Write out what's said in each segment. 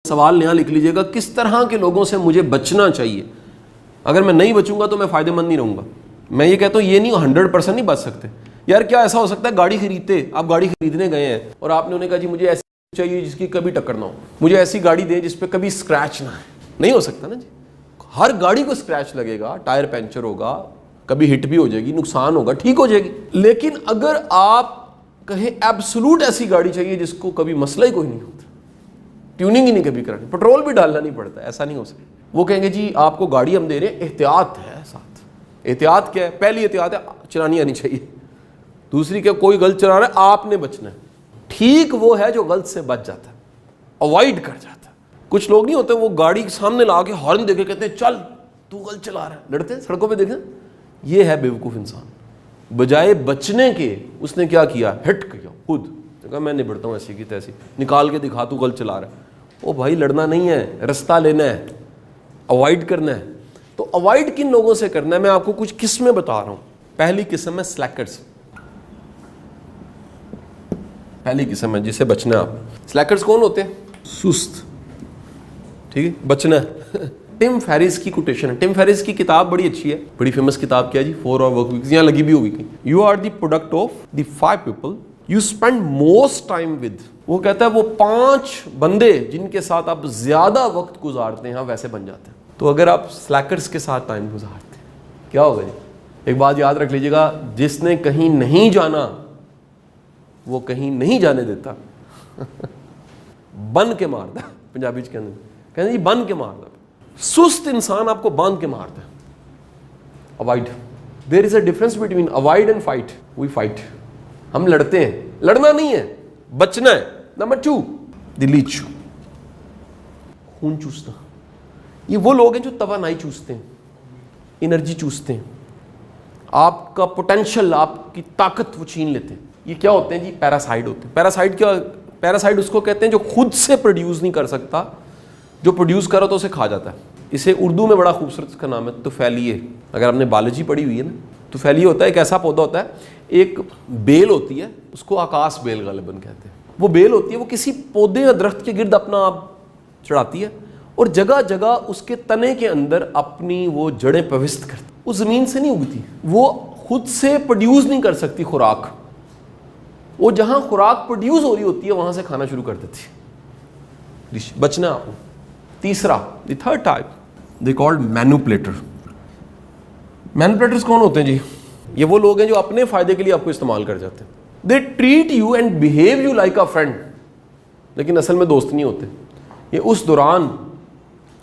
سوال نیا لکھ لیجئے گا، کس طرح کے لوگوں سے مجھے بچنا چاہیے؟ اگر میں نہیں بچوں گا تو میں فائدہ مند نہیں رہوں گا. میں یہ کہتا ہوں یہ نہیں 100% نہیں بچ سکتے. یار کیا ایسا ہو سکتا ہے گاڑی خریدتے، آپ گاڑی خریدنے گئے ہیں اور آپ نے انہیں کہا جی مجھے ایسی چاہیے جس کی کبھی ٹکر نہ ہو، مجھے ایسی گاڑی دیں جس پہ کبھی اسکریچ نہ ہے. نہیں ہو سکتا نا جی. ہر گاڑی کو اسکریچ لگے گا، ٹائر پنچر ہوگا، کبھی ہٹ بھی ہو جائے گی، نقصان ہوگا، ٹھیک ہو جائے گی. لیکن اگر آپ کہیں ایبسولوٹ ایسی گاڑی چاہیے جس کو کبھی مسئلہ ہی کوئی نہیں ہوتا، ٹیوننگ ہی نہیں کبھی کرانی، پیٹرول بھی ڈالنا نہیں پڑتا، ایسا نہیں ہو سکتا. وہ کہیں گے جی آپ کو گاڑی ہم دے رہے ہیں، احتیاط ہے ساتھ. احتیاط کیا ہے؟ پہلی احتیاط ہے چلانی آنی چاہیے. دوسری کہ کوئی غلط چلا رہا ہے آپ نے بچنا ہے. ٹھیک وہ ہے جو غلط سے بچ جاتا ہے، اوائڈ کر جاتا ہے. کچھ لوگ نہیں ہوتے وہ گاڑی کے سامنے لا کے ہارن دے کے کہتے ہیں چل تو غلط چلا رہا ہے، لڑتے ہیں سڑکوں پہ. دیکھیں یہ ہے بیوقوف انسان. بجائے بچنے کے اس نے کیا کیا؟ ہٹ کیا خود. کہا میں نبڑتا ہوں ایسی کی تیسی، نکال کے دکھا تو غلط چلا رہا ہے. او بھائی لڑنا نہیں ہے، رستہ لینا ہے، اوائڈ کرنا ہے. تو اوائڈ کن لوگوں سے کرنا ہے؟ میں آپ کو کچھ قسمیں بتا رہا ہوں. پہلی قسم ہے سلیکرز. پہلی قسم ہے جس سے بچنا ہے آپ. سلیکرز کون ہوتے ہیں؟ سست. ٹھیک ہے، بچنا ہے. ٹم فیرس کی کوٹیشن ہے. ٹم فیرس کی کتاب بڑی اچھی ہے، بڑی فیمس کتاب کیا جی؟ 4 Hour Work Week. یہاں لگی بھی ہوگی. You are the product of the 5 people you spend most time with. وہ کہتا ہے وہ 5 بندے جن کے ساتھ آپ زیادہ وقت گزارتے ہیں ویسے بن جاتے ہیں. تو اگر آپ سلیکرز کے ساتھ ٹائم گزارتے ہیں کیا ہوگا جی؟ ایک بات یاد رکھ لیجیے گا، جس نے کہیں نہیں جانا وہ کہیں نہیں جانے دیتا. بن کے مارتا ہے. پنجابی کہتے ہیں جی بن کے مارتا. سست انسان آپ کو باندھ کے مارتا ہے. Avoid. There is a difference between avoid and fight. We fight. ہم لڑتے ہیں، لڑنا نہیں ہے، بچنا ہے. Number 2 the leech. خون چوسنا. یہ وہ لوگ ہیں جو توانائی چوستے ہیں، انرجی چوستے ہیں، آپ کا پوٹینشل، آپ کی طاقت وہ چھین لیتے ہیں. یہ کیا ہوتے ہیں جی؟ پیراسائٹ ہوتے ہیں. پیراسائٹ کیا؟ پیراسائٹ اس کو کہتے ہیں جو خود سے پروڈیوس نہیں کر سکتا، جو پروڈیوس کرو تو اسے کھا جاتا ہے. اسے اردو میں بڑا خوبصورت اس کا نام ہے طفیلیے. اگر آپ نے بایولوجی پڑھی ہوئی ہے نا، طفیلیے ہوتا ہے ایک ایسا پودا ہوتا ہے، ایک بیل ہوتی ہے، اس کو آکاش بیل غالباً کہتے ہیں. وہ بیل ہوتی ہے، وہ کسی پودے یا درخت کے گرد اپنا آپ چڑھاتی ہے اور جگہ جگہ اس کے تنے کے اندر اپنی وہ جڑیں پیوست کرتی. وہ زمین سے نہیں اگتی، وہ خود سے پروڈیوس نہیں کر سکتی خوراک. وہ جہاں خوراک پروڈیوس ہو رہی ہوتی ہے وہاں سے کھانا شروع کر دیتی ہے. بچنا آپ کو. تیسرا the third type they called manipulator. Manipulators کون ہوتے ہیں جی؟ یہ وہ لوگ ہیں جو اپنے فائدے کے لیے آپ کو استعمال کر جاتے ہیں. They treat you and behave you like a friend, لیکن اصل میں دوست نہیں ہوتے. یہ اس دوران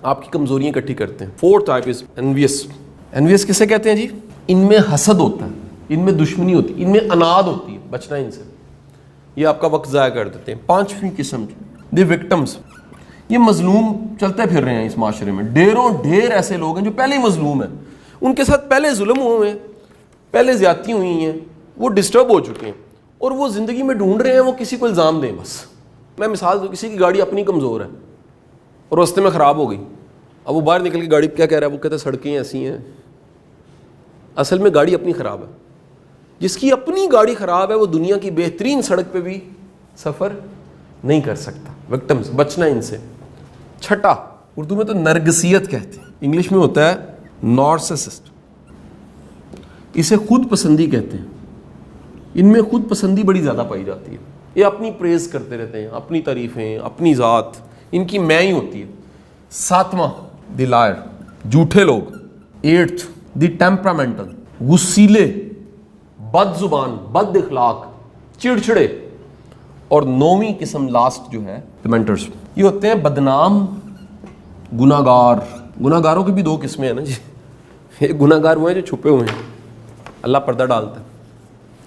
آپ کی کمزوریاں اکٹھی کرتے ہیں. Fourth type is انویس. انویس کسے کہتے ہیں جی؟ ان میں حسد ہوتا ہے، ان میں دشمنی ہوتی ہے، ان میں اناد ہوتی ہے. بچنا ان سے، یہ آپ کا وقت ضائع کر دیتے ہیں. 5ویں قسم دی وکٹمز. یہ مظلوم چلتے پھر رہے ہیں اس معاشرے میں. ڈھیروں ڈھیر ایسے لوگ ہیں جو پہلے ہی مظلوم ہیں، ان کے ساتھ پہلے ظلم ہوئے ہیں، پہلے زیادتی ہوئی ہیں، وہ ڈسٹرب ہو چکے ہیں اور وہ زندگی میں ڈھونڈ رہے ہیں وہ کسی کو الزام دیں. بس میں مثال دوں، کسی کی گاڑی اپنی کمزور ہے اور راستے میں خراب ہو گئی. اب وہ باہر نکل کے گاڑی کیا کہہ رہا ہے؟ وہ کہتا ہے سڑکیں ایسی ہیں. اصل میں گاڑی اپنی خراب ہے. جس کی اپنی گاڑی خراب ہے وہ دنیا کی بہترین سڑک پہ بھی سفر نہیں کر سکتا. وکٹمز، بچنا ان سے. چھٹا، اردو میں تو نرگسیت کہتے ہیں، انگلش میں ہوتا ہے نارسسسٹ. اسے خود پسندی کہتے ہیں. ان میں خود پسندی بڑی زیادہ پائی جاتی ہے. یہ اپنی پریز کرتے رہتے ہیں، اپنی تعریفیں، اپنی ذات، ان کی میں ہی ہوتی ہے. 7واں دی لائر، جھوٹے لوگ. 8th دی ٹیمپرامنٹل، غصیلے، بد زبان، بد اخلاق، چڑچڑے. اور 9ویں قسم لاسٹ جو ہے مینٹرز، یہ ہوتے ہیں بدنام گناہگار. گناہگاروں کی بھی 2 قسمیں ہیں نا جی. ایک گناہگار وہ ہیں جو چھپے ہوئے ہیں، اللہ پردہ ڈالتا ہے،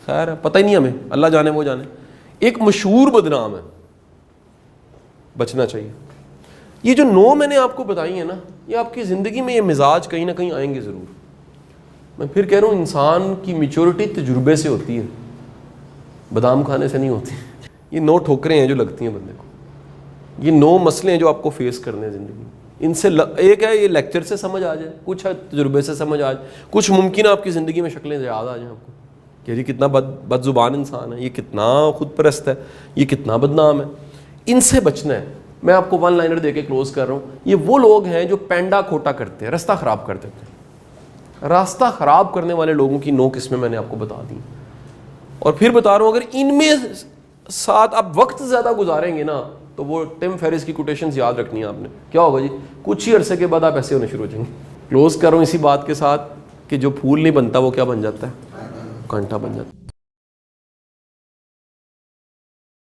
خیر پتہ ہی نہیں ہمیں، اللہ جانے وہ جانے. ایک مشہور بدنام ہے، بچنا چاہیے. یہ جو 9 میں نے آپ کو بتائی ہیں نا، یہ آپ کی زندگی میں یہ مزاج کہیں نہ کہیں آئیں گے ضرور. میں پھر کہہ رہا ہوں انسان کی میچورٹی تجربے سے ہوتی ہے، بادام کھانے سے نہیں ہوتی. یہ 9 ٹھوکریں ہیں جو لگتی ہیں بندے کو. یہ 9 مسئلے ہیں جو آپ کو فیس کرنے ہیں زندگی میں. ان سے ایک ہے یہ لیکچر سے سمجھ آ جائے، کچھ ہے تجربے سے سمجھ آ جائے، کچھ ممکن ہے آپ کی زندگی میں شکلیں یاد آ جائیں آپ کو کہ یہ کتنا بد زبان انسان ہے، یہ کتنا خود پرست ہے، یہ کتنا بدنام ہے. ان سے بچنا ہے. میں آپ کو ون لائنر دے کے کلوز کر رہا ہوں. یہ وہ لوگ ہیں جو پینڈا کھوٹا کرتے ہیں, راستہ خراب کر دیتے ہیں. راستہ خراب کرنے والے لوگوں کی 9 قسمیں میں نے آپ کو بتا دی, اور پھر بتا رہا ہوں اگر ان میں ساتھ آپ وقت زیادہ گزاریں گے نا تو وہ ٹم فیرس کی کوٹیشنز یاد رکھنی ہے آپ نے. کیا ہوگا جی, کچھ ہی عرصے کے بعد آپ ایسے ہونے شروع ہو جائیں گے. کلوز کر رہا ہوں اسی بات کے ساتھ کہ جو پھول نہیں بنتا وہ کیا بن جاتا ہے, کانٹا بن جاتا ہے.